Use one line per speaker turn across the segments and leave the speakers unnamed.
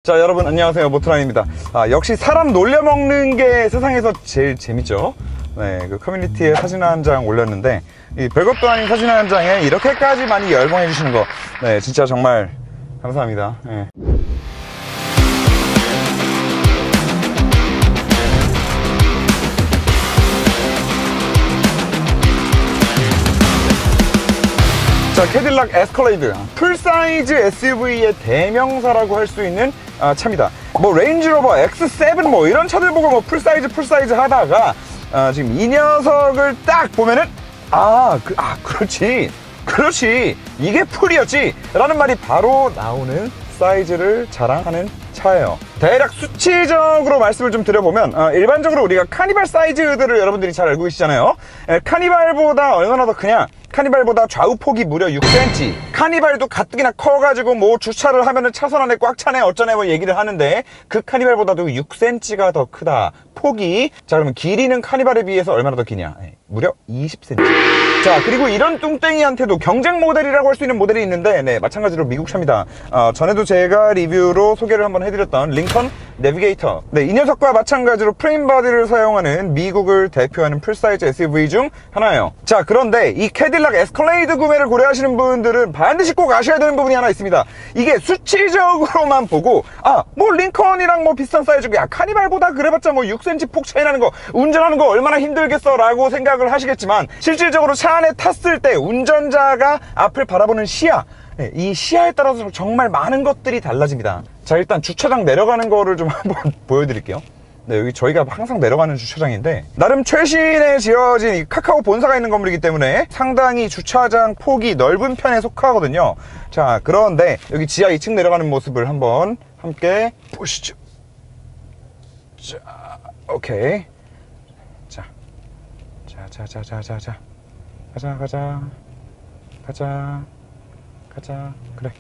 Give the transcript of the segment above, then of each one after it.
자, 여러분 안녕하세요. 모토라인입니다. 역시 사람 놀려먹는 게 세상에서 제일 재밌죠. 네, 그 커뮤니티에 사진 한 장 올렸는데 이 별것도 아닌 사진 한 장에 이렇게까지 많이 열광해 주시는 거, 네, 진짜 정말 감사합니다. 네. 자, 캐딜락 에스컬레이드, 풀사이즈 SUV의 대명사라고 할 수 있는 차입니다. 뭐 레인지로버 X7 뭐 이런 차들 보고 뭐 풀사이즈 하다가 지금 이 녀석을 딱 보면은 그렇지 이게 풀이었지 라는 말이 바로 나오는 사이즈를 자랑하는 차예요. 대략 수치적으로 말씀을 좀 드려보면 일반적으로 우리가 카니발 사이즈들을 여러분들이 잘 알고 계시잖아요. 카니발보다 얼마나 더 크냐? 카니발보다 좌우 폭이 무려 6cm. 카니발도 가뜩이나 커가지고 뭐 주차를 하면은 차선 안에 꽉 차네 어쩌네 뭐 얘기를 하는데 그 카니발보다도 6cm가 더 크다. 폭이. 자, 그러면 길이는 카니발에 비해서 얼마나 더 기냐? 무려 20cm. 자, 그리고 이런 뚱땡이한테도 경쟁 모델이라고 할 수 있는 모델이 있는데, 네, 마찬가지로 미국 차입니다. 전에도 제가 리뷰로 소개를 한번 해드렸던 링컨 내비게이터. 네, 이 녀석과 마찬가지로 프레임 바디를 사용하는 미국을 대표하는 풀사이즈 SUV 중 하나예요. 자, 그런데 이 캐딜락 에스컬레이드 구매를 고려하시는 분들은 반드시 꼭 아셔야 되는 부분이 하나 있습니다. 이게 수치적으로만 보고 뭐 링컨이랑 뭐 비슷한 사이즈고, 야, 카니발보다 그래봤자 뭐 6cm 폭 차이 나는 거 운전하는 거 얼마나 힘들겠어 라고 생각을 하시겠지만, 실질적으로 차 안에 탔을 때 운전자가 앞을 바라보는 시야, 이 시야에 따라서 정말 많은 것들이 달라집니다. 자, 일단 주차장 내려가는 거를 좀 한번 보여드릴게요. 네, 여기 저희가 항상 내려가는 주차장인데 나름 최신에 지어진 이 카카오 본사가 있는 건물이기 때문에 상당히 주차장 폭이 넓은 편에 속하거든요. 자, 그런데 여기 지하 2층 내려가는 모습을 한번 함께 보시죠. 자, 오케이. 자, 가자. 그래.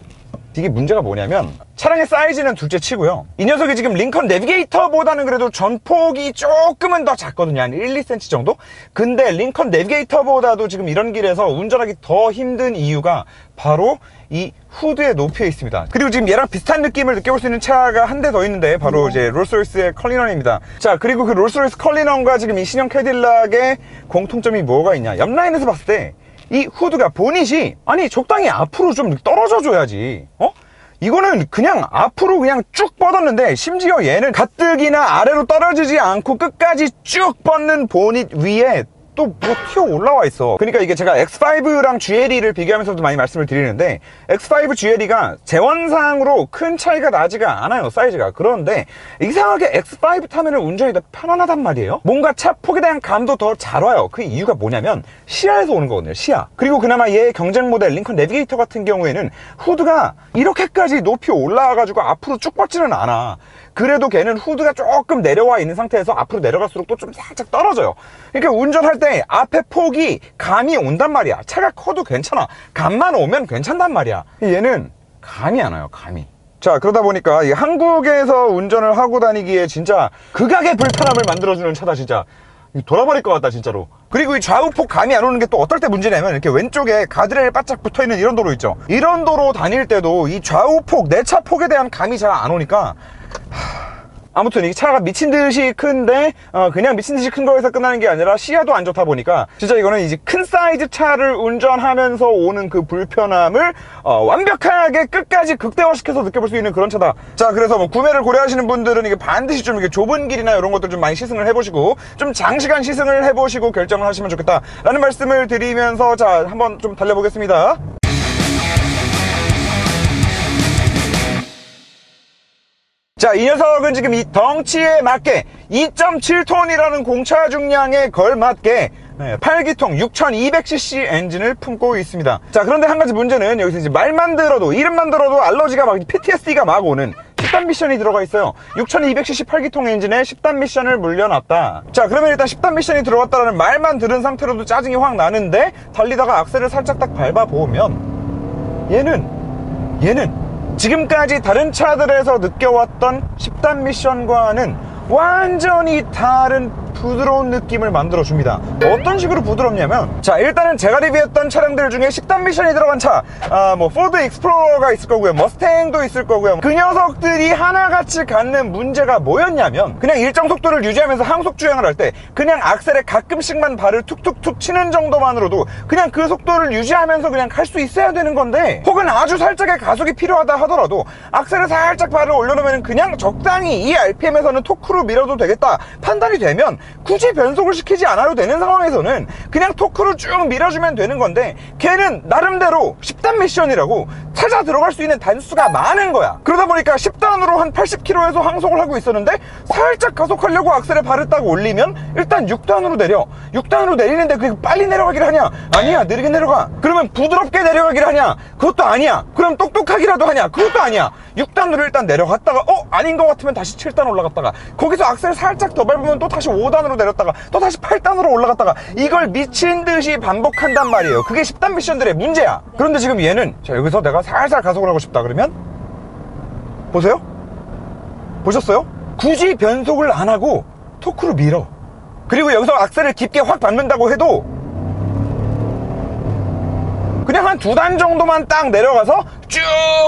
이게 문제가 뭐냐면 차량의 사이즈는 둘째 치고요, 이 녀석이 지금 링컨 내비게이터보다는 그래도 전폭이 조금은 더 작거든요. 한 1, 2cm 정도? 근데 링컨 내비게이터보다도 지금 이런 길에서 운전하기 더 힘든 이유가 바로 이 후드의 높이에 있습니다. 그리고 지금 얘랑 비슷한 느낌을 느껴볼 수 있는 차가 한 대 더 있는데 바로 이제 롤스로이스의 컬리넌입니다. 자, 그리고 그 롤스로이스 컬리넌과 지금 이 신형 캐딜락의 공통점이 뭐가 있냐? 옆라인에서 봤을 때 이 후드가 보닛이 적당히 앞으로 좀 떨어져 줘야지. 이거는 그냥 앞으로 그냥 쭉 뻗었는데, 심지어 얘는 가뜩이나 아래로 떨어지지 않고 끝까지 쭉 뻗는 보닛 위에 또 뭐 튀어 올라와 있어. 그러니까 이게 제가 X5랑 GLE를 비교하면서도 많이 말씀을 드리는데, X5 GLE가 재원상으로 큰 차이가 나지가 않아요, 사이즈가. 그런데 이상하게 X5 타면은 운전이 더 편안하단 말이에요. 뭔가 차 폭에 대한 감도 더 잘 와요. 그 이유가 뭐냐면 시야에서 오는 거거든요, 시야. 그리고 그나마 얘 경쟁 모델 링컨 내비게이터 같은 경우에는 후드가 이렇게까지 높이 올라와가지고 앞으로 쭉 뻗지는 않아. 그래도 걔는 후드가 조금 내려와 있는 상태에서 앞으로 내려갈수록 또 좀 살짝 떨어져요. 그러니까 운전할 때 앞에 폭이 감이 온단 말이야. 차가 커도 괜찮아. 감만 오면 괜찮단 말이야. 얘는 감이 안 와요, 감이. 자, 그러다 보니까 이 한국에서 운전을 하고 다니기에 진짜 극악의 불편함을 만들어주는 차다, 진짜. 돌아버릴 것 같다, 진짜로. 그리고 이 좌우폭 감이 안 오는 게 또 어떨 때 문제냐면, 이렇게 왼쪽에 가드레일 바짝 붙어있는 이런 도로 있죠. 이런 도로 다닐 때도 이 좌우폭, 내 차 폭에 대한 감이 잘 안 오니까 아무튼 이 차가 미친 듯이 큰데 그냥 미친 듯이 큰 거에서 끝나는 게 아니라 시야도 안 좋다 보니까 진짜 이거는 이제 큰 사이즈 차를 운전하면서 오는 그 불편함을 완벽하게 끝까지 극대화시켜서 느껴볼 수 있는 그런 차다. 자, 그래서 뭐 구매를 고려하시는 분들은 이게 반드시 좀 이렇게 좁은 길이나 이런 것들 좀 많이 시승을 해보시고 좀 장시간 시승을 해보시고 결정을 하시면 좋겠다 라는 말씀을 드리면서, 자, 한번 좀 달려보겠습니다. 자, 이 녀석은 지금 이 덩치에 맞게 2.7톤이라는 공차 중량에 걸맞게 8기통 6200cc 엔진을 품고 있습니다. 자, 그런데 한 가지 문제는 여기서 이제 말만 들어도, 이름만 들어도 알러지가 막 PTSD가 막 오는 10단 미션이 들어가 있어요. 6200cc 8기통 엔진에 10단 미션을 물려놨다. 자, 그러면 일단 10단 미션이 들어갔다라는 말만 들은 상태로도 짜증이 확 나는데, 달리다가 악셀을 살짝 딱 밟아보면 얘는 지금까지 다른 차들에서 느껴왔던 10단 미션과는 완전히 다른 부드러운 느낌을 만들어줍니다. 어떤 식으로 부드럽냐면, 자, 일단은 제가 리뷰했던 차량들 중에 10단 미션이 들어간 차, 뭐 포드 익스플로러가 있을 거고요, 머스탱도 있을 거고요. 그 녀석들이 하나같이 갖는 문제가 뭐였냐면, 그냥 일정 속도를 유지하면서 항속 주행을 할 때 그냥 악셀에 가끔씩만 발을 툭툭툭 치는 정도만으로도 그냥 그 속도를 유지하면서 그냥 갈 수 있어야 되는 건데, 혹은 아주 살짝의 가속이 필요하다 하더라도 악셀에 살짝 발을 올려놓으면 그냥 적당히 이 RPM에서는 토크로 밀어도 되겠다 판단이 되면 굳이 변속을 시키지 않아도 되는 상황에서는 그냥 토크로 쭉 밀어주면 되는 건데, 걔는 나름대로 10단 미션이라고 찾아 들어갈 수 있는 단수가 많은 거야. 그러다 보니까 10단으로 한 80km에서 항속을 하고 있었는데, 살짝 가속하려고 악셀에 발을 딱 올리면 일단 6단으로 내려. 6단으로 내리는데 그게 빨리 내려가기를 하냐? 아니야, 느리게 내려가. 그러면 부드럽게 내려가기를 하냐? 그것도 아니야. 그럼 똑똑하기라도 하냐? 그것도 아니야. 6단으로 일단 내려갔다가 아닌 것 같으면 다시 7단 올라갔다가, 거기서 악셀 살짝 더 밟으면 또 다시 5단으로 내렸다가 또 다시 8단으로 올라갔다가, 이걸 미친 듯이 반복한단 말이에요. 그게 10단 미션들의 문제야. 그런데 지금 얘는, 자, 여기서 내가 살살 가속을 하고 싶다 그러면 보세요? 보셨어요? 굳이 변속을 안 하고 토크로 밀어. 그리고 여기서 악셀을 깊게 확 밟는다고 해도 그냥 한 2단 정도만 딱 내려가서 쭉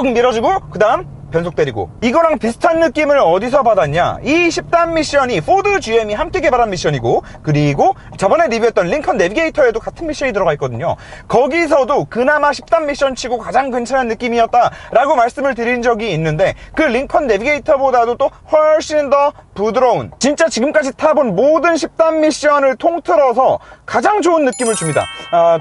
밀어주고 그 다음 변속 때리고. 이거랑 비슷한 느낌을 어디서 받았냐? 이 10단 미션이 포드 GM이 함께 개발한 미션이고, 그리고 저번에 리뷰했던 링컨 내비게이터에도 같은 미션이 들어가 있거든요. 거기서도 그나마 10단 미션 치고 가장 괜찮은 느낌이었다 라고 말씀을 드린 적이 있는데, 그 링컨 내비게이터보다도 또 훨씬 더 부드러운, 진짜 지금까지 타본 모든 10단 미션을 통틀어서 가장 좋은 느낌을 줍니다.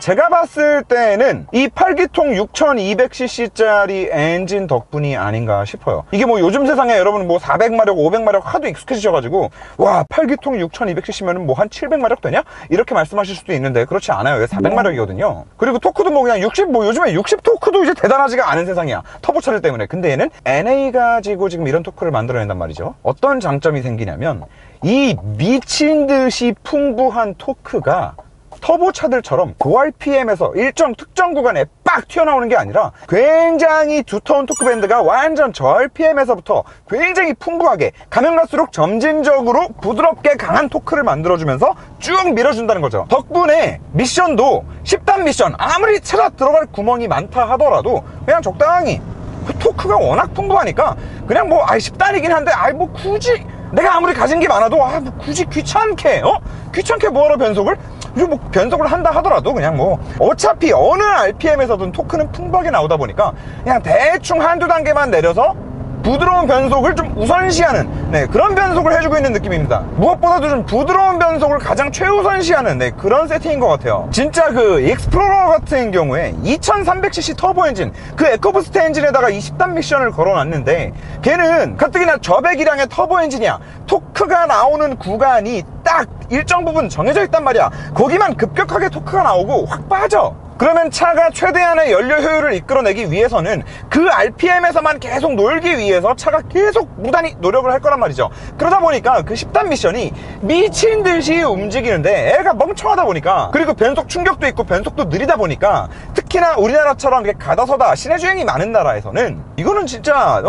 제가 봤을 때는 이 8기통 6200cc짜리 엔진 덕분이 아닌가 싶어요. 이게 뭐 요즘 세상에 여러분 뭐 400마력, 500마력 하도 익숙해지셔가지고, 와, 8기통 6200cc면은 뭐 한 700마력 되냐? 이렇게 말씀하실 수도 있는데, 그렇지 않아요. 왜 400마력이거든요. 그리고 토크도 뭐 그냥 60, 뭐 요즘에 60 토크도 이제 대단하지가 않은 세상이야. 터보차들 때문에. 근데 얘는 NA 가지고 지금 이런 토크를 만들어낸단 말이죠. 어떤 장점이 생기냐면, 이 미친 듯이 풍부한 토크가 터보차들처럼 고RPM에서 일정 특정 구간에 빡 튀어나오는 게 아니라 굉장히 두터운 토크밴드가 완전 저RPM에서부터 굉장히 풍부하게 가면 갈수록 점진적으로 부드럽게 강한 토크를 만들어주면서 쭉 밀어준다는 거죠. 덕분에 미션도 10단 미션 아무리 찾아 들어갈 구멍이 많다 하더라도 그냥 적당히, 그 토크가 워낙 풍부하니까 그냥 뭐 10단이긴 한데 뭐 굳이 내가 아무리 가진 게 많아도 뭐 굳이 귀찮게 뭐하러 변속을, 그리고 뭐 변속을 한다 하더라도 그냥 뭐 어차피 어느 RPM에서든 토크는 풍부하게 나오다 보니까 그냥 대충 한두 단계만 내려서 부드러운 변속을 좀 우선시하는, 그런 변속을 해주고 있는 느낌입니다. 무엇보다도 좀 부드러운 변속을 가장 최우선시하는 그런 세팅인 것 같아요. 진짜 그 익스플로러 같은 경우에 2300cc 터보 엔진, 그 에코부스트 엔진에다가 20단 미션을 걸어놨는데, 걔는 가뜩이나 저배기량의 터보 엔진이야. 토크가 나오는 구간이 딱 일정 부분 정해져 있단 말이야. 거기만 급격하게 토크가 나오고 확 빠져. 그러면 차가 최대한의 연료 효율을 이끌어내기 위해서는 그 RPM에서만 계속 놀기 위해서 차가 계속 무단히 노력을 할 거란 말이죠. 그러다 보니까 그 10단 미션이 미친 듯이 움직이는데 애가 멍청하다 보니까, 그리고 변속 충격도 있고 변속도 느리다 보니까, 특히나 우리나라처럼 가다서다 시내주행이 많은 나라에서는 이거는 진짜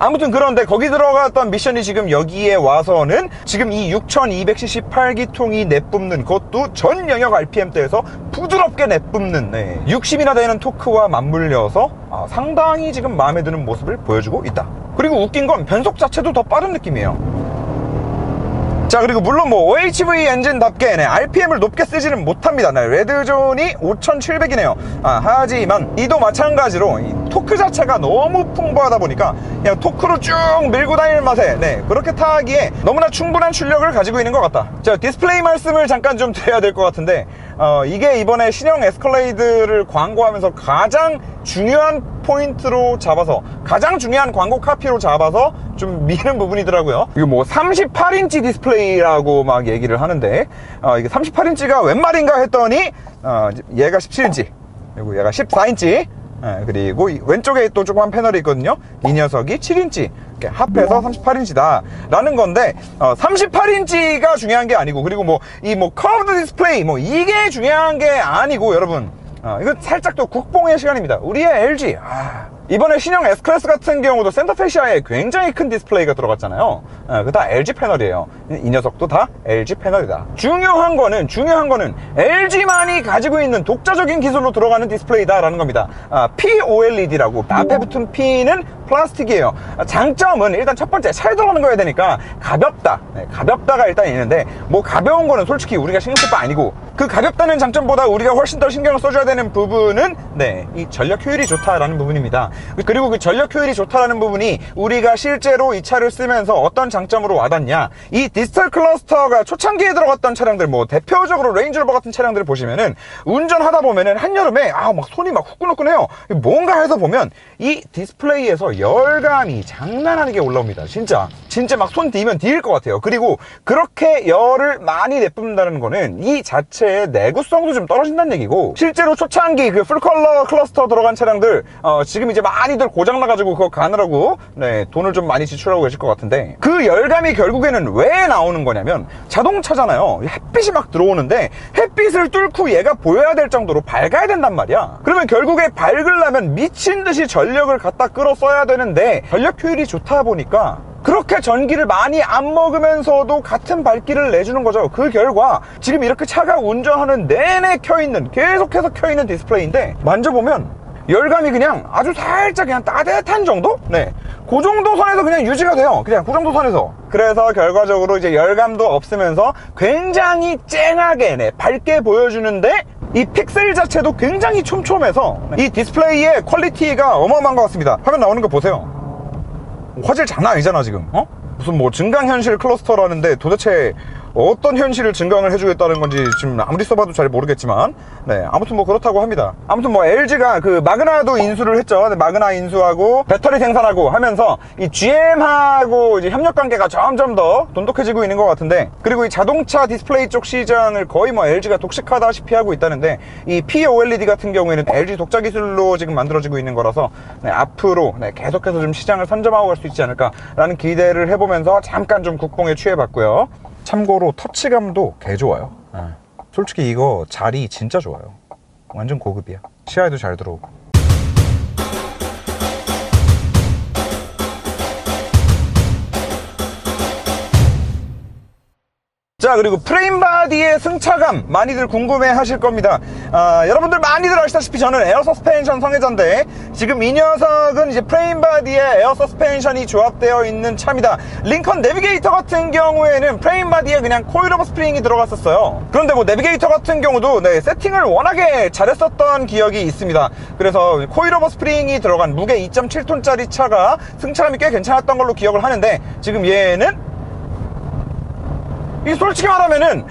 아무튼 그런데 거기 들어갔던 미션이 지금 여기에 와서는 지금 이 6200cc 8기통이 내뿜는, 그것도 전 영역 RPM대에서 부드럽게 내뿜는 60이나 되는 토크와 맞물려서 상당히 지금 마음에 드는 모습을 보여주고 있다. 그리고 웃긴 건 변속 자체도 더 빠른 느낌이에요. 자, 그리고 물론 뭐 OHV 엔진답게 RPM을 높게 쓰지는 못합니다. 레드존이 5700이네요. 하지만 이도 마찬가지로 이 토크 자체가 너무 풍부하다 보니까 그냥 토크로 쭉 밀고 다닐 맛에 그렇게 타기에 너무나 충분한 출력을 가지고 있는 것 같다. 자, 디스플레이 말씀을 잠깐 좀 드려야 될 것 같은데, 이게 이번에 신형 에스컬레이드를 광고하면서 가장 중요한 포인트로 잡아서, 가장 중요한 광고 카피로 잡아서 좀 미는 부분이더라고요. 이거 뭐 38인치 디스플레이라고 막 얘기를 하는데, 이게 38인치가 웬 말인가 했더니 얘가 17인치, 그리고 얘가 14인치, 그리고 왼쪽에 또 조그만 패널이 있거든요. 이 녀석이 7인치, 이렇게 합해서 38인치다 라는 건데, 38인치가 중요한 게 아니고, 그리고 뭐 이 커브드 디스플레이 이게 중요한 게 아니고, 여러분, 이거 살짝 또 국뽕의 시간입니다. 우리의 LG, 이번에 신형 S클래스 같은 경우도 센터페시아에 굉장히 큰 디스플레이가 들어갔잖아요. 그거 다 LG 패널이에요. 이 녀석도 다 LG 패널이다. 중요한 거는 LG만이 가지고 있는 독자적인 기술로 들어가는 디스플레이다라는 겁니다. POLED라고 앞에 붙은 P는 플라스틱이에요. 장점은 일단 첫 번째 차에 들어가는 거여야 되니까 가볍다. 가볍다가 일단 있는데 뭐 가벼운 거는 솔직히 우리가 신경 쓸 바 아니고, 그 가볍다는 장점보다 우리가 훨씬 더 신경을 써줘야 되는 부분은 이 전력 효율이 좋다라는 부분입니다. 그리고 그 전력 효율이 좋다라는 부분이 우리가 실제로 이 차를 쓰면서 어떤 장점으로 와닿냐, 이 디지털 클러스터가 초창기에 들어갔던 차량들, 뭐 대표적으로 레인지로버 같은 차량들을 보시면은 운전하다 보면은 한여름에 막 손이 막 후끈후끈해요. 뭔가 해서 보면 이 디스플레이에서 열감이 장난 아니게 올라옵니다. 진짜 막 손 뒤면 뒤일 것 같아요. 그리고 그렇게 열을 많이 내뿜는다는 거는 이 자체의 내구성도 좀 떨어진다는 얘기고, 실제로 초창기 그 풀컬러 클러스터 들어간 차량들 지금 이제 많이들 고장나가지고 그거 가느라고 돈을 좀 많이 지출하고 계실 것 같은데, 그 열감이 결국에는 왜 나오는 거냐면 자동차잖아요. 햇빛이 막 들어오는데 햇빛을 뚫고 얘가 보여야 될 정도로 밝아야 된단 말이야. 그러면 결국에 밝으려면 미친 듯이 전력을 갖다 끌어 써야 되는데, 전력 효율이 좋다 보니까 그렇게 전기를 많이 안 먹으면서도 같은 밝기를 내주는 거죠. 그 결과 지금 이렇게 차가 운전하는 내내 계속해서 켜있는 디스플레이인데, 만져보면 열감이 그냥 아주 살짝 그냥 따뜻한 정도? 그 정도 선에서 그냥 유지가 돼요. 그냥 그 정도 선에서. 그래서 결과적으로 이제 열감도 없으면서 굉장히 쨍하게 밝게 보여주는데, 이 픽셀 자체도 굉장히 촘촘해서 이 디스플레이의 퀄리티가 어마어마한 것 같습니다. 화면 나오는 거 보세요. 화질 장난 아니잖아 지금. 무슨 뭐 증강현실 클러스터라는데 도대체 어떤 현실을 증강을 해주겠다는 건지 지금 아무리 써봐도 잘 모르겠지만, 아무튼 뭐 그렇다고 합니다. 아무튼 뭐 LG가 그 마그나도 인수를 했죠. 마그나 인수하고 배터리 생산하고 하면서 이 GM하고 이제 협력 관계가 점점 더 돈독해지고 있는 것 같은데, 그리고 이 자동차 디스플레이 쪽 시장을 거의 뭐 LG가 독식하다시피 하고 있다는데, 이 POLED 같은 경우에는 LG 독자 기술로 지금 만들어지고 있는 거라서 앞으로 계속해서 좀 시장을 선점하고 갈 수 있지 않을까라는 기대를 해보면서 잠깐 좀 국뽕에 취해봤고요. 참고로 터치감도 개 좋아요. 솔직히 이거 자리 진짜 좋아요. 완전 고급이야. 시야에도 잘 들어오고. 자, 그리고 프레임바디의 승차감 많이들 궁금해 하실 겁니다. 여러분들 많이들 아시다시피 저는 에어 서스펜션 성애자인데, 지금 이 녀석은 이제 프레임바디에 에어 서스펜션이 조합되어 있는 차입니다. 링컨 내비게이터 같은 경우에는 프레임바디에 그냥 코일오버 스프링이 들어갔었어요. 그런데 뭐 내비게이터 같은 경우도 세팅을 워낙에 잘했었던 기억이 있습니다. 그래서 코일오버 스프링이 들어간 무게 2.7톤짜리 차가 승차감이 꽤 괜찮았던 걸로 기억을 하는데, 지금 얘는 이 솔직히 말하면은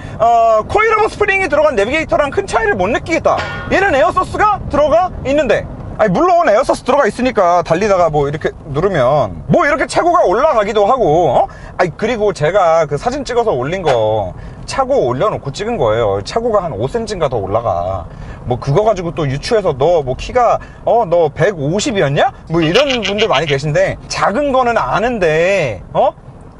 코일오버 스프링이 들어간 내비게이터랑 큰 차이를 못 느끼겠다. 얘는 에어서스가 들어가 있는데, 물론 에어서스 들어가 있으니까 달리다가 뭐 이렇게 누르면 뭐 이렇게 차고가 올라가기도 하고, 그리고 제가 그 사진 찍어서 올린 거 차고 올려놓고 찍은 거예요. 차고가 한 5cm인가 더 올라가. 뭐 그거 가지고 또 유추해서 너 뭐 키가 너 150이었냐? 뭐 이런 분들 많이 계신데, 작은 거는 아는데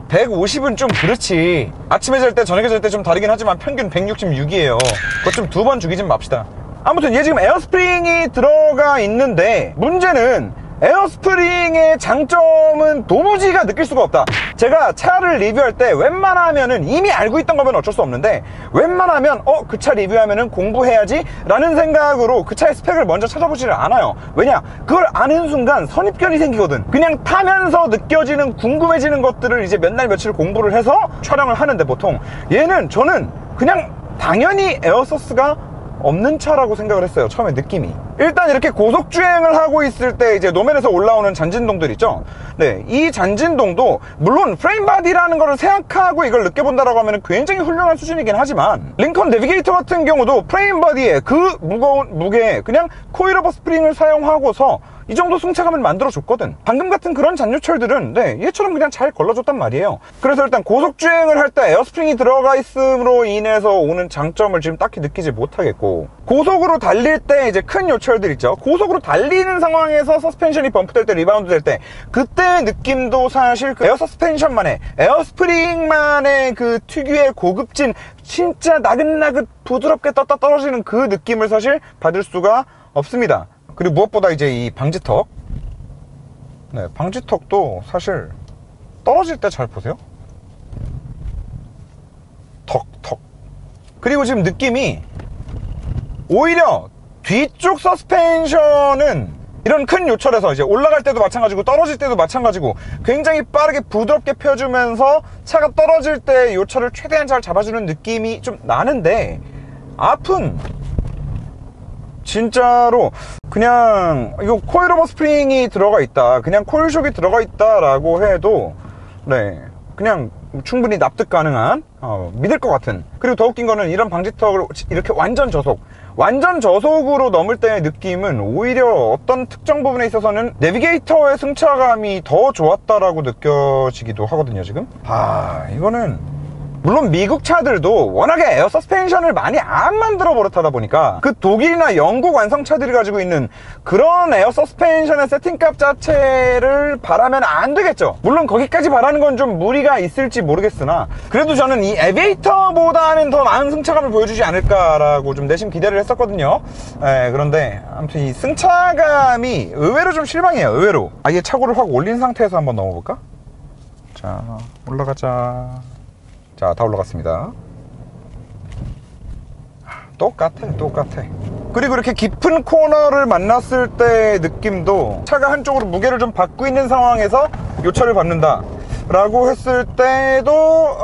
150은 좀 그렇지. 아침에 잘 때 저녁에 잘 때 좀 다르긴 하지만 평균 166이에요 그것 좀 2번 죽이진 맙시다. 아무튼 얘 지금 에어스프링이 들어가 있는데, 문제는 에어스프링의 장점은 도무지가 느낄 수가 없다. 제가 차를 리뷰할 때 웬만하면은 이미 알고 있던 거면 어쩔 수 없는데, 웬만하면 그 차 리뷰하면은 공부해야지 라는 생각으로 그 차의 스펙을 먼저 찾아보지를 않아요. 왜냐? 그걸 아는 순간 선입견이 생기거든. 그냥 타면서 느껴지는 궁금해지는 것들을 이제 몇 날 며칠 공부를 해서 촬영을 하는데, 보통 얘는 저는 그냥 당연히 에어서스가 없는 차라고 생각을 했어요. 처음에 느낌이. 일단 이렇게 고속주행을 하고 있을 때 이제 노면에서 올라오는 잔진동들 있죠. 이 잔진동도 물론 프레임바디라는 거를 생각하고 이걸 느껴본다라고 하면 굉장히 훌륭한 수준이긴 하지만, 링컨 내비게이터 같은 경우도 프레임바디에 그 무거운 무게에 그냥 코일오버 스프링을 사용하고서 이 정도 승차감을 만들어줬거든. 방금 같은 그런 잔유철들은 얘처럼 그냥 잘 걸러줬단 말이에요. 그래서 일단 고속주행을 할 때 에어스프링이 들어가 있음으로 인해서 오는 장점을 지금 딱히 느끼지 못하겠고, 고속으로 달릴 때 이제 큰 요철들 있죠. 고속으로 달리는 상황에서 서스펜션이 범프될 때, 리바운드 될 때, 그때 느낌도 사실 그 에어 서스펜션만의, 에어스프링만의 그 특유의 고급진, 진짜 나긋나긋 부드럽게 떴다 떨어지는 그 느낌을 사실 받을 수가 없습니다. 그리고 무엇보다 이제 이 방지턱, 네, 방지턱도 사실 떨어질 때 잘 보세요. 턱턱. 그리고 지금 느낌이 오히려 뒤쪽 서스펜션은 이런 큰 요철에서 이제 올라갈 때도 마찬가지고 떨어질 때도 마찬가지고 굉장히 빠르게 부드럽게 펴주면서 차가 떨어질 때 요철을 최대한 잘 잡아주는 느낌이 좀 나는데, 앞은 진짜로 그냥 이거 코일오버 스프링이 들어가 있다, 그냥 코일숍이 들어가 있다 라고 해도 네, 그냥 충분히 납득 가능한 믿을 것 같은. 그리고 더 웃긴 거는 이런 방지턱을 이렇게 완전 저속으로 넘을 때의 느낌은 오히려 어떤 특정 부분에 있어서는 내비게이터의 승차감이 더 좋았다라고 느껴지기도 하거든요 지금. 이거는 물론 미국 차들도 워낙에 에어 서스펜션을 많이 안 만들어 버릇하다 보니까 그 독일이나 영국 완성차들이 가지고 있는 그런 에어 서스펜션의 세팅값 자체를 바라면 안 되겠죠. 물론 거기까지 바라는 건 좀 무리가 있을지 모르겠으나, 그래도 저는 이 에비에이터보다는 더 나은 승차감을 보여주지 않을까라고 좀 내심 기대를 했었거든요. 그런데 아무튼 이 승차감이 의외로 좀 실망해요. 의외로. 아예 차고를 확 올린 상태에서 한번 넘어볼까? 자, 올라가자. 자, 다 올라갔습니다. 똑같아. 그리고 이렇게 깊은 코너를 만났을 때의 느낌도 차가 한쪽으로 무게를 좀 받고 있는 상황에서 요차를 받는다 라고 했을 때도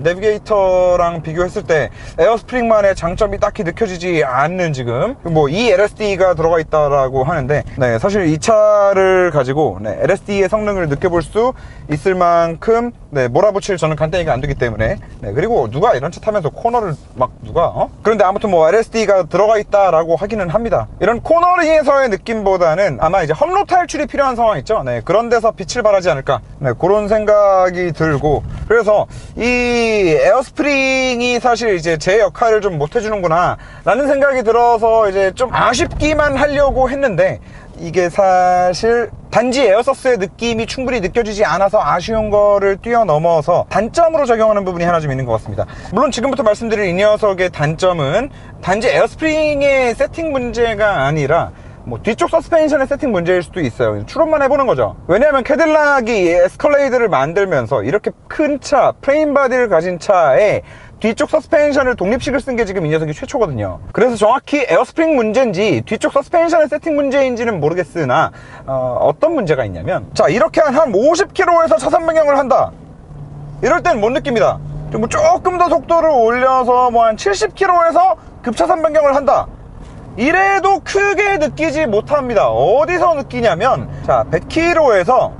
내비게이터랑 비교했을 때 에어스프링만의 장점이 딱히 느껴지지 않는 지금 뭐 이 LSD가 들어가 있다라고 하는데, 네, 사실 이 차를 가지고 LSD의 성능을 느껴볼 수 있을 만큼 몰아붙일 저는 간단히가 안 되기 때문에. 그리고 누가 이런 차 타면서 코너를 막 누가 그런데 아무튼 뭐 LSD가 들어가 있다라고 하기는 합니다. 이런 코너링에서의 느낌보다는 아마 이제 험로 탈출이 필요한 상황 있죠. 그런 데서 빛을 발하지 않을까, 그런 생각이 들고, 그래서 이 에어스프링이 사실 이제 제 역할을 좀 못 해주는구나 라는 생각이 들어서 이제 좀 아쉽기만 하려고 했는데, 이게 사실 단지 에어서스의 느낌이 충분히 느껴지지 않아서 아쉬운 거를 뛰어넘어서 단점으로 작용하는 부분이 하나 좀 있는 것 같습니다. 물론 지금부터 말씀드릴 이 녀석의 단점은 단지 에어스프링의 세팅 문제가 아니라 뭐 뒤쪽 서스펜션의 세팅 문제일 수도 있어요. 추론만 해보는 거죠. 왜냐하면 캐딜락이 에스컬레이드를 만들면서 이렇게 큰 차, 프레임 바디를 가진 차에 뒤쪽 서스펜션을 독립식을 쓴 게 지금 이 녀석이 최초거든요. 그래서 정확히 에어스프링 문제인지 뒤쪽 서스펜션의 세팅 문제인지는 모르겠으나 어떤 문제가 있냐면, 자, 이렇게 한 50km에서 차선 변경을 한다, 이럴 땐 못 느낍니다. 뭐 조금 더 속도를 올려서 뭐 한 70km에서 급차선 변경을 한다, 이래도 크게 느끼지 못합니다. 어디서 느끼냐면, 자, 100km에서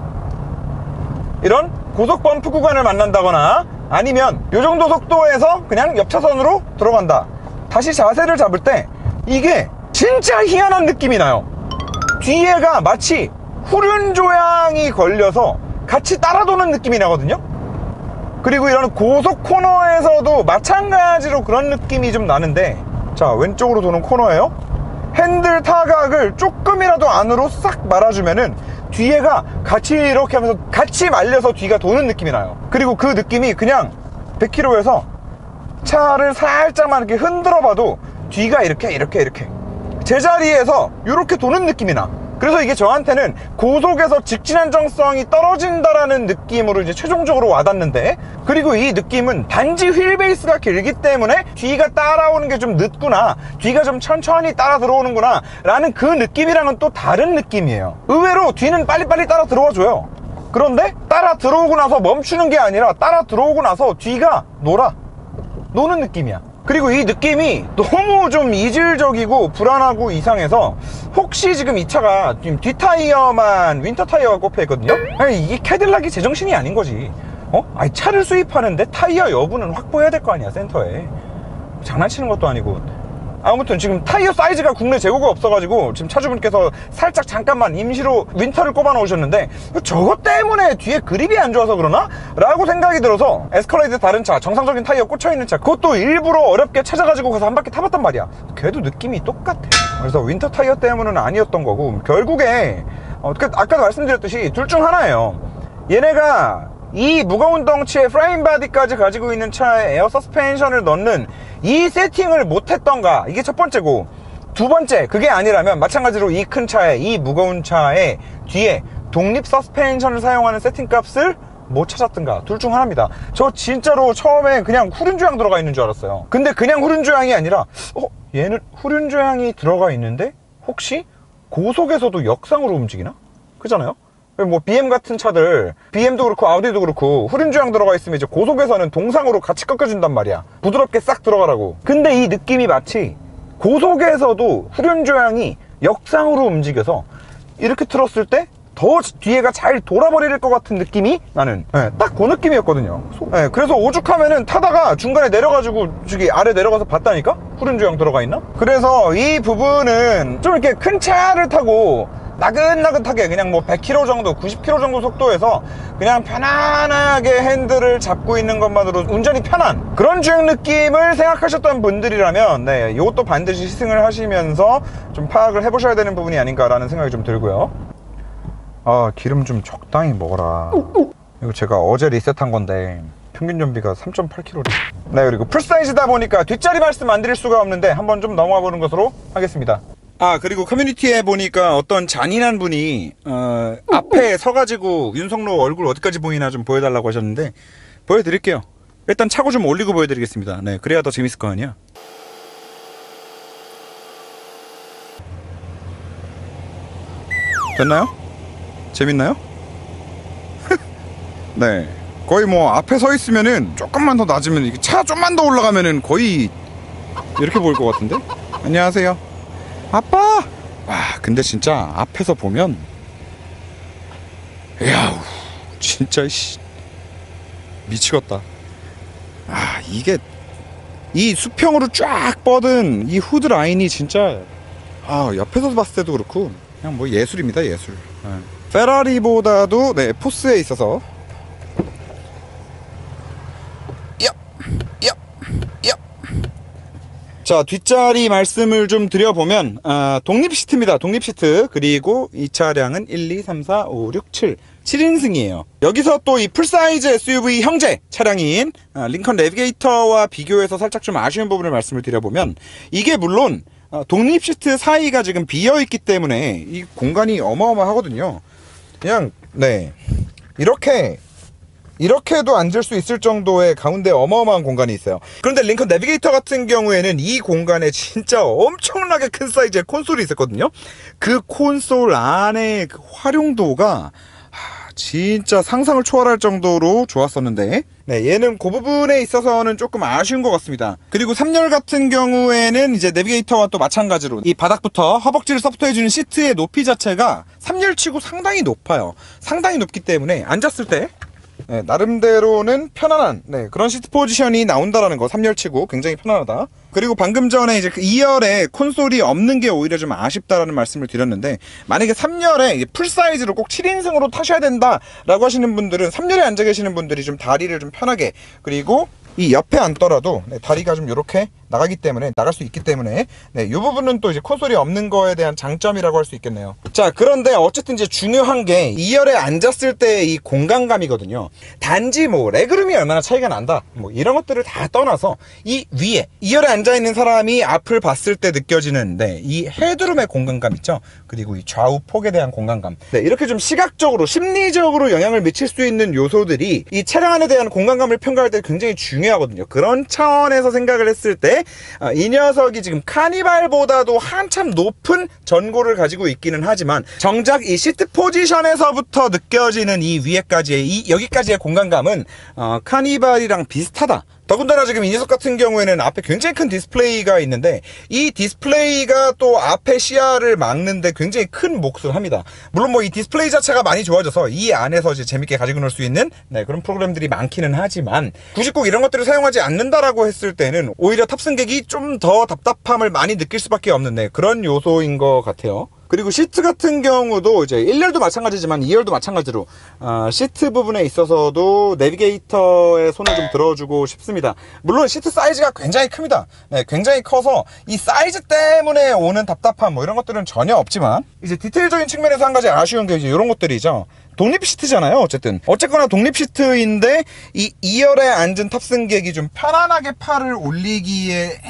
이런 고속 범프 구간을 만난다거나 아니면 이 정도 속도에서 그냥 옆차선으로 들어간다, 다시 자세를 잡을 때 이게 진짜 희한한 느낌이 나요. 뒤에가 마치 후륜조향이 걸려서 같이 따라 도는 느낌이 나거든요. 그리고 이런 고속 코너에서도 마찬가지로 그런 느낌이 좀 나는데, 자, 왼쪽으로 도는 코너예요. 핸들 타각을 조금이라도 안으로 싹 말아주면은 뒤에가 같이 이렇게 하면서 같이 말려서 뒤가 도는 느낌이 나요. 그리고 그 느낌이 그냥 100km에서 차를 살짝만 이렇게 흔들어 봐도 뒤가 이렇게 제자리에서 이렇게 도는 느낌이 나. 그래서 이게 저한테는 고속에서 직진 안정성이 떨어진다라는 느낌으로 이제 최종적으로 와닿는데, 그리고 이 느낌은 단지 휠베이스가 길기 때문에 뒤가 따라오는 게 좀 늦구나, 뒤가 좀 천천히 따라 들어오는구나 라는 그 느낌이랑은 또 다른 느낌이에요. 의외로 뒤는 빨리빨리 따라 들어와줘요. 그런데 따라 들어오고 나서 멈추는 게 아니라 따라 들어오고 나서 뒤가 노는 느낌이야. 그리고 이 느낌이 너무 좀 이질적이고 불안하고 이상해서, 혹시 지금 이 차가 지금 뒷타이어만 윈터 타이어가 꼽혀있거든요. 아니, 이게 캐딜락이 제정신이 아닌 거지. 아니, 차를 수입하는데 타이어 여부는 확보해야 될 거 아니야, 센터에. 장난치는 것도 아니고. 아무튼 지금 타이어 사이즈가 국내 재고가 없어가지고 지금 차주분께서 살짝 잠깐만 임시로 윈터를 꼽아 놓으셨는데, 저것 때문에 뒤에 그립이 안 좋아서 그러나? 라고 생각이 들어서 에스컬레이드 다른 차, 정상적인 타이어 꽂혀있는 차, 그것도 일부러 어렵게 찾아가지고 가서 한 바퀴 타봤단 말이야. 걔도 느낌이 똑같아. 그래서 윈터 타이어 때문은 아니었던 거고, 결국에 아까도 말씀드렸듯이 둘 중 하나예요. 얘네가 이 무거운 덩치의 프레임 바디까지 가지고 있는 차에 에어 서스펜션을 넣는 이 세팅을 못했던가, 이게 첫 번째고, 두 번째, 그게 아니라면 마찬가지로 이 큰 차에, 이 무거운 차에 뒤에 독립 서스펜션을 사용하는 세팅값을 못 찾았든가 둘 중 하나입니다. 저 진짜로 처음에 그냥 후륜조향 들어가 있는 줄 알았어요. 근데 그냥 후륜조향이 아니라 얘는 후륜조향이 들어가 있는데 혹시 고속에서도 역상으로 움직이나? 그잖아요. 뭐 BM 같은 차들, BM도 그렇고 아우디도 그렇고 후륜조향 들어가 있으면 이제 고속에서는 동상으로 같이 꺾여준단 말이야. 부드럽게 싹 들어가라고. 근데 이 느낌이 마치 고속에서도 후륜조향이 역상으로 움직여서 이렇게 틀었을 때 더 뒤에가 잘 돌아버릴 것 같은 느낌이 나는, 딱 그 느낌이었거든요. 그래서 오죽하면은 타다가 중간에 내려가지고 저기 아래 내려가서 봤다니까? 후륜조향 들어가 있나? 그래서 이 부분은 좀 이렇게 큰 차를 타고 나긋나긋하게 그냥 뭐 100km 정도 90km 정도 속도에서 그냥 편안하게 핸들을 잡고 있는 것만으로 운전이 편한 그런 주행 느낌을 생각하셨던 분들이라면 이것도 반드시 시승을 하시면서 좀 파악을 해보셔야 되는 부분이 아닌가라는 생각이 좀 들고요. 기름 좀 적당히 먹어라. 이거 제가 어제 리셋한 건데 평균 연비가 3.8km. 네, 그리고 풀사이즈다 보니까 뒷자리 말씀 안 드릴 수가 없는데 한번 좀 넘어가 보는 것으로 하겠습니다. 그리고 커뮤니티에 보니까 어떤 잔인한 분이 앞에 서가지고 윤석로 얼굴 어디까지 보이나 좀 보여달라고 하셨는데 보여드릴게요. 일단 차고 좀 올리고 보여드리겠습니다. 네, 그래야 더 재밌을 거 아니야. 됐나요? 재밌나요? 네, 거의 뭐 앞에 서 있으면은 조금만 더 낮으면 이게 차 좀만 더 올라가면은 거의 이렇게 보일 것 같은데? 안녕하세요 아빠! 와, 근데 진짜 앞에서 보면 야우 진짜 미치겠다. 이게 이 수평으로 쫙 뻗은 이 후드 라인이 진짜 옆에서 봤을 때도 그렇고 그냥 뭐 예술입니다, 예술. 페라리보다도 포스에 있어서 자, 뒷자리 말씀을 좀 드려보면 독립 시트입니다. 독립 시트. 그리고 이 차량은 1, 2, 3, 4, 5, 6, 7인승이에요 여기서 또 이 풀사이즈 SUV 형제 차량인 링컨 내비게이터와 비교해서 살짝 좀 아쉬운 부분을 말씀을 드려보면 이게 물론 독립 시트 사이가 지금 비어있기 때문에 이 공간이 어마어마하거든요. 그냥 이렇게도 앉을 수 있을 정도의 가운데 어마어마한 공간이 있어요. 그런데 링컨 내비게이터 같은 경우에는 이 공간에 진짜 엄청나게 큰 사이즈의 콘솔이 있었거든요. 그 콘솔 안에 그 활용도가 진짜 상상을 초월할 정도로 좋았었는데 얘는 그 부분에 있어서는 조금 아쉬운 것 같습니다. 그리고 3열 같은 경우에는 이제 내비게이터와 또 마찬가지로 이 바닥부터 허벅지를 서포트해주는 시트의 높이 자체가 3열 치고 상당히 높아요. 상당히 높기 때문에 앉았을 때 나름대로는 편안한 그런 시트 포지션이 나온다라는 거. 3열 치고 굉장히 편안하다. 그리고 방금 전에 이제 그 2열에 콘솔이 없는 게 오히려 좀 아쉽다라는 말씀을 드렸는데, 만약에 3열에 풀사이즈로 꼭 7인승으로 타셔야 된다라고 하시는 분들은 3열에 앉아 계시는 분들이 좀 다리를 좀 편하게, 그리고 이 옆에 앉더라도 다리가 좀 이렇게 나가기 때문에, 나갈 수 있기 때문에 이 부분은 또 이제 콘솔이 없는 거에 대한 장점이라고 할 수 있겠네요. 자, 그런데 어쨌든 이제 중요한 게 2열에 앉았을 때 이 공간감이거든요. 단지 뭐 레그룸이 얼마나 차이가 난다 뭐 이런 것들을 다 떠나서 이 위에 2열에 앉아있는 사람이 앞을 봤을 때 느껴지는 이 헤드룸의 공간감 있죠. 그리고 이 좌우 폭에 대한 공간감, 이렇게 좀 시각적으로 심리적으로 영향을 미칠 수 있는 요소들이 이 차량 안에 대한 공간감을 평가할 때 굉장히 중요하거든요. 그런 차원에서 생각을 했을 때 이 녀석이 지금 카니발보다도 한참 높은 전고를 가지고 있기는 하지만 정작 이 시트 포지션에서부터 느껴지는 이 위에까지의 여기까지의 공간감은 카니발이랑 비슷하다. 더군다나 지금 이 녀석 같은 경우에는 앞에 굉장히 큰 디스플레이가 있는데, 이 디스플레이가 또 앞에 시야를 막는데 굉장히 큰 몫을 합니다. 물론 뭐 이 디스플레이 자체가 많이 좋아져서 이 안에서 이제 재밌게 가지고 놀 수 있는 그런 프로그램들이 많기는 하지만, 굳이 꼭 이런 것들을 사용하지 않는다라고 했을 때는 오히려 탑승객이 좀 더 답답함을 많이 느낄 수밖에 없는 그런 요소인 것 같아요. 그리고 시트 같은 경우도 이제 1열도 마찬가지지만 2열도 마찬가지로 시트 부분에 있어서도 내비게이터의 손을 좀 들어주고 싶습니다. 물론 시트 사이즈가 굉장히 큽니다. 굉장히 커서 이 사이즈 때문에 오는 답답함 뭐 이런 것들은 전혀 없지만, 이제 디테일적인 측면에서 한 가지 아쉬운 게 이제 이런 것들이죠. 독립 시트잖아요. 어쨌거나 독립 시트인데 이 2열에 앉은 탑승객이 좀 편안하게 팔을 올리기에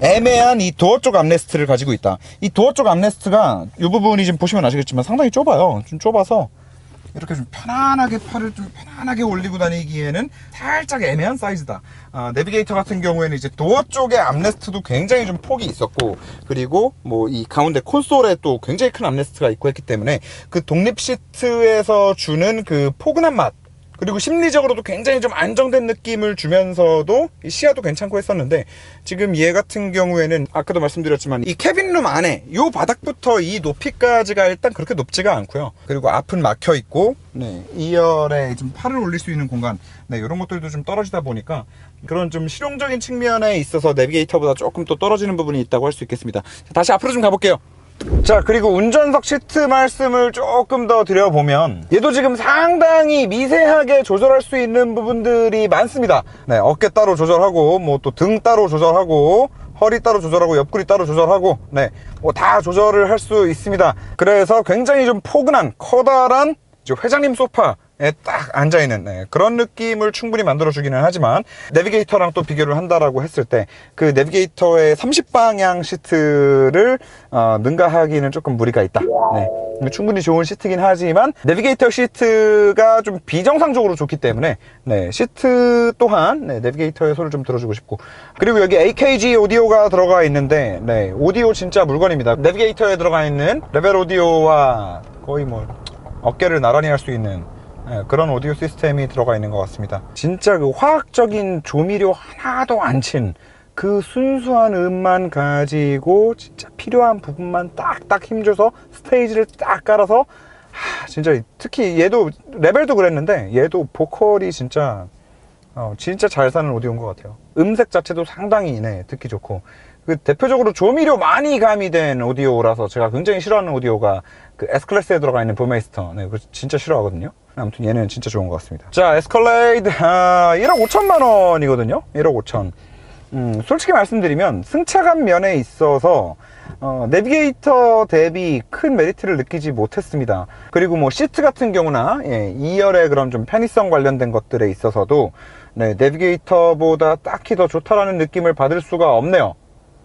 애매한 이 도어 쪽 암레스트를 가지고 있다. 이 도어 쪽 암레스트가 이 부분이 지금 보시면 아시겠지만 상당히 좁아요. 좀 좁아서 이렇게 좀 편안하게 팔을 좀 편안하게 올리고 다니기에는 살짝 애매한 사이즈다. 내비게이터 같은 경우에는 이제 도어 쪽에 암레스트도 굉장히 좀 폭이 있었고, 그리고 뭐 이 가운데 콘솔에 또 굉장히 큰 암레스트가 있고 했기 때문에 그 독립 시트에서 주는 그 포근한 맛, 그리고 심리적으로도 굉장히 좀 안정된 느낌을 주면서도 이 시야도 괜찮고 했었는데, 지금 얘 같은 경우에는 아까도 말씀드렸지만 이 캐빈룸 안에 요 바닥부터 이 높이까지가 일단 그렇게 높지가 않고요. 그리고 앞은 막혀 있고, 2열에 좀 팔을 올릴 수 있는 공간, 이런 것들도 좀 떨어지다 보니까 그런 좀 실용적인 측면에 있어서 내비게이터보다 조금 또 떨어지는 부분이 있다고 할 수 있겠습니다. 다시 앞으로 좀 가볼게요. 자, 그리고 운전석 시트 말씀을 조금 더 드려보면, 얘도 지금 상당히 미세하게 조절할 수 있는 부분들이 많습니다. 어깨 따로 조절하고, 뭐 또 등 따로 조절하고, 허리 따로 조절하고, 옆구리 따로 조절하고, 뭐 다 조절을 할 수 있습니다. 그래서 굉장히 좀 포근한 커다란 회장님 소파에 딱 앉아있는 그런 느낌을 충분히 만들어주기는 하지만, 내비게이터랑 또 비교를 한다라고 했을 때 그 내비게이터의 30방향 시트를 능가하기는 조금 무리가 있다. 충분히 좋은 시트긴 하지만 내비게이터 시트가 좀 비정상적으로 좋기 때문에 시트 또한 내비게이터의 소리를 좀 들어주고 싶고, 그리고 여기 AKG 오디오가 들어가 있는데 오디오 진짜 물건입니다. 내비게이터에 들어가 있는 레벨 오디오와 거의 뭐 어깨를 나란히 할 수 있는 그런 오디오 시스템이 들어가 있는 것 같습니다. 진짜 그 화학적인 조미료 하나도 안 친 그 순수한 음만 가지고 진짜 필요한 부분만 딱딱 힘줘서 스테이지를 딱 깔아서, 진짜 특히 얘도 레벨도 그랬는데 얘도 보컬이 진짜 잘 사는 오디오인 것 같아요. 음색 자체도 상당히 듣기 좋고, 그 대표적으로 조미료 많이 가미된 오디오라서 제가 굉장히 싫어하는 오디오가 그 S클래스에 들어가 있는 부메이스터. 그거 진짜 싫어하거든요. 아무튼 얘는 진짜 좋은 것 같습니다. 자, 에스컬레이드 1억 5천만 원이거든요. 1억 5천. 솔직히 말씀드리면 승차감 면에 있어서 내비게이터 대비 큰 메리트를 느끼지 못했습니다. 그리고 뭐 시트 같은 경우나 2열의 그런 좀 편의성 관련된 것들에 있어서도 내비게이터보다 딱히 더 좋다라는 느낌을 받을 수가 없네요.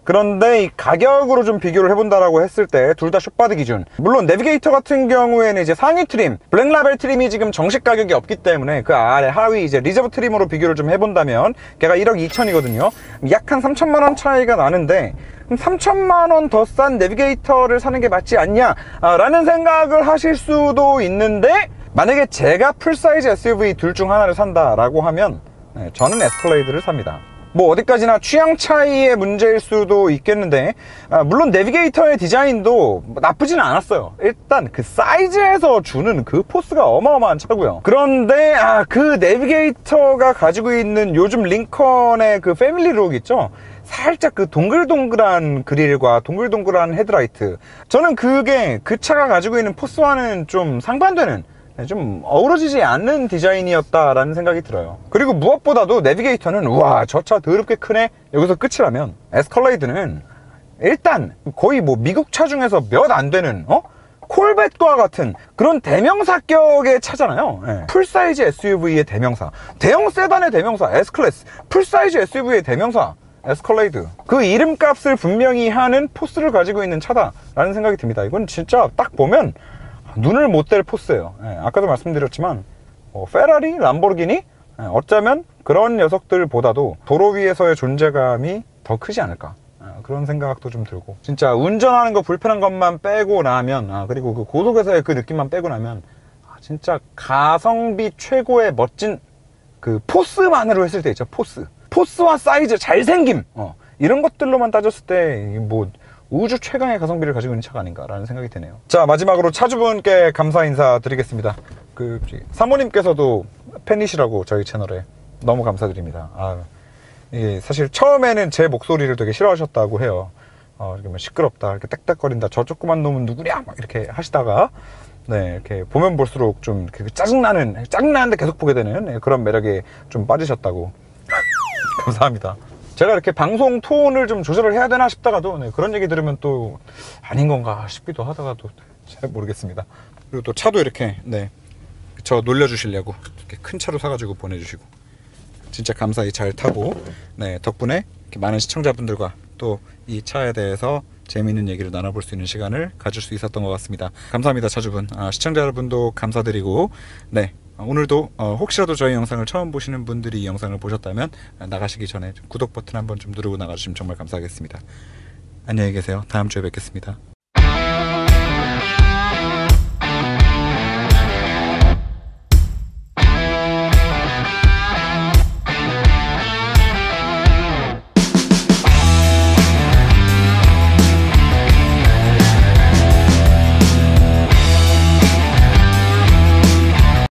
그런데 이 가격으로 좀 비교를 해본다라고 했을 때 둘 다 숏바디 기준, 물론 내비게이터 같은 경우에는 이제 상위 트림, 블랙라벨 트림이 지금 정식 가격이 없기 때문에 그 아래 하위 이제 리저브 트림으로 비교를 좀 해본다면 걔가 1억 2천이거든요 약 한 3천만 원 차이가 나는데, 3천만 원 더 싼 내비게이터를 사는 게 맞지 않냐 라는 생각을 하실 수도 있는데, 만약에 제가 풀사이즈 SUV 둘 중 하나를 산다라고 하면 저는 에스컬레이드를 삽니다. 뭐 어디까지나 취향 차이의 문제일 수도 있겠는데, 물론 내비게이터의 디자인도 나쁘지는 않았어요. 일단 그 사이즈에서 주는 그 포스가 어마어마한 차고요. 그런데 그 내비게이터가 가지고 있는 요즘 링컨의 그 패밀리 룩 있죠? 살짝 그 동글동글한 그릴과 동글동글한 헤드라이트, 저는 그게 그 차가 가지고 있는 포스와는 좀 상반되는, 좀 어우러지지 않는 디자인이었다라는 생각이 들어요. 그리고 무엇보다도 내비게이터는 우와 저 차 더럽게 크네 여기서 끝이라면, 에스컬레이드는 일단 거의 뭐 미국 차 중에서 몇 안 되는 콜벳과 같은 그런 대명사격의 차잖아요. 풀사이즈 SUV의 대명사, 대형 세단의 대명사 S클래스, 풀사이즈 SUV의 대명사 에스컬레이드, 그 이름값을 분명히 하는 포스를 가지고 있는 차다라는 생각이 듭니다. 이건 진짜 딱 보면 눈을 못 뗄 포스예요. 아까도 말씀드렸지만 페라리, 람보르기니, 어쩌면 그런 녀석들보다도 도로 위에서의 존재감이 더 크지 않을까, 그런 생각도 좀 들고, 진짜 운전하는 거 불편한 것만 빼고 나면, 그리고 그 고속에서의 그 느낌만 빼고 나면 진짜 가성비 최고의 멋진 그 포스만으로 했을 때 있죠. 포스와 사이즈, 잘생김, 이런 것들로만 따졌을 때 뭐 우주 최강의 가성비를 가지고 있는 차가 아닌가라는 생각이 드네요. 자, 마지막으로 차주분께 감사 인사 드리겠습니다. 그 사모님께서도 팬이시라고 저희 채널에 너무 감사드립니다. 이게 사실 처음에는 제 목소리를 되게 싫어하셨다고 해요. 이렇게 뭐 시끄럽다, 이렇게 땡땡거린다, 저 조그만 놈은 누구냐 막 이렇게 하시다가 이렇게 보면 볼수록 좀 짜증나는데 계속 보게 되는 그런 매력에 좀 빠지셨다고. 감사합니다. 제가 이렇게 방송 톤을 좀 조절을 해야 되나 싶다가도 그런 얘기 들으면 또 아닌 건가 싶기도 하다가도 잘 모르겠습니다. 그리고 또 차도 이렇게 네, 저 놀려주시려고 이렇게 큰 차로 사가지고 보내주시고 진짜 감사히 잘 타고 네, 덕분에 이렇게 많은 시청자분들과 또 이 차에 대해서 재미있는 얘기를 나눠볼 수 있는 시간을 가질 수 있었던 것 같습니다. 감사합니다, 차주분. 시청자 여러분도 감사드리고 네, 오늘도 혹시라도 저희 영상을 처음 보시는 분들이 이 영상을 보셨다면 나가시기 전에 좀 구독 버튼 한번 좀 누르고 나가주시면 정말 감사하겠습니다. 안녕히 계세요. 다음 주에 뵙겠습니다.